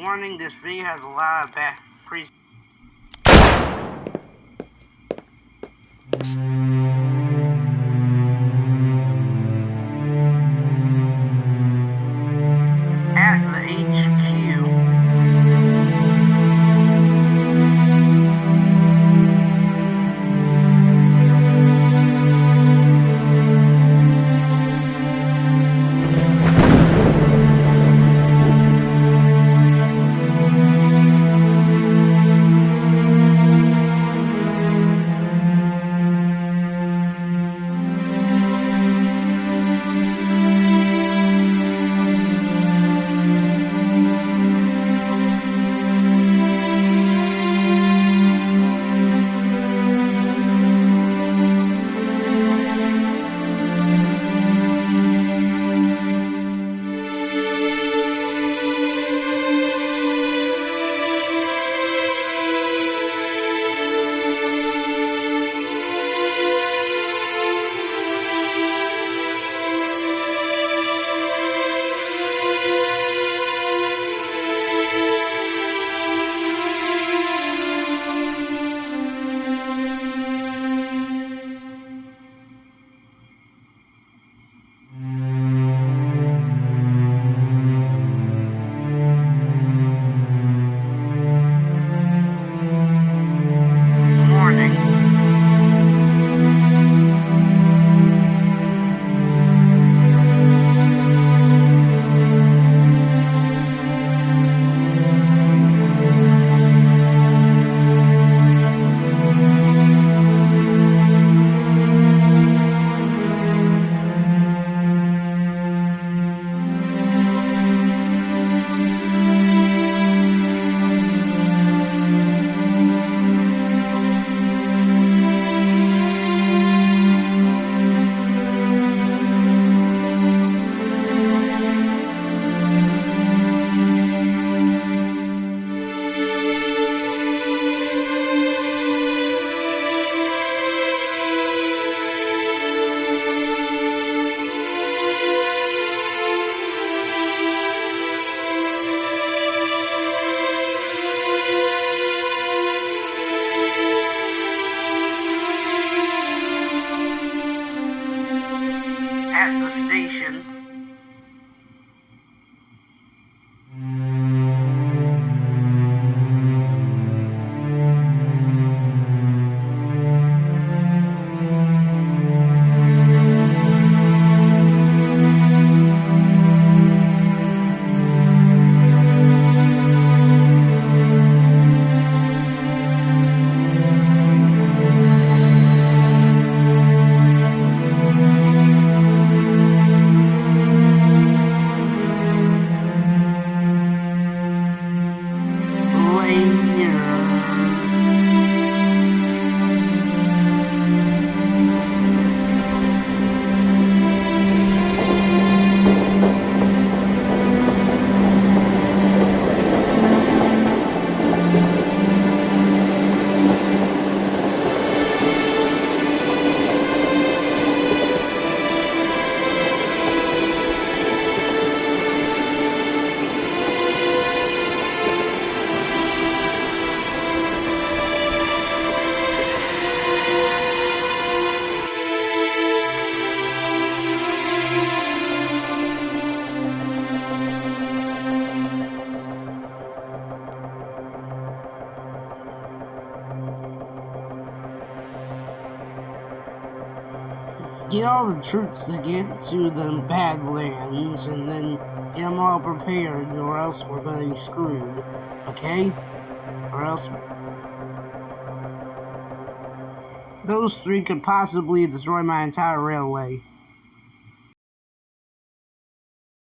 Warning, this video has a lot of bad pre- At the HQ. At the station. Get all the troops to get to the Badlands, and then get them all prepared, or else we're gonna be screwed, okay? Or else those three could possibly destroy my entire railway.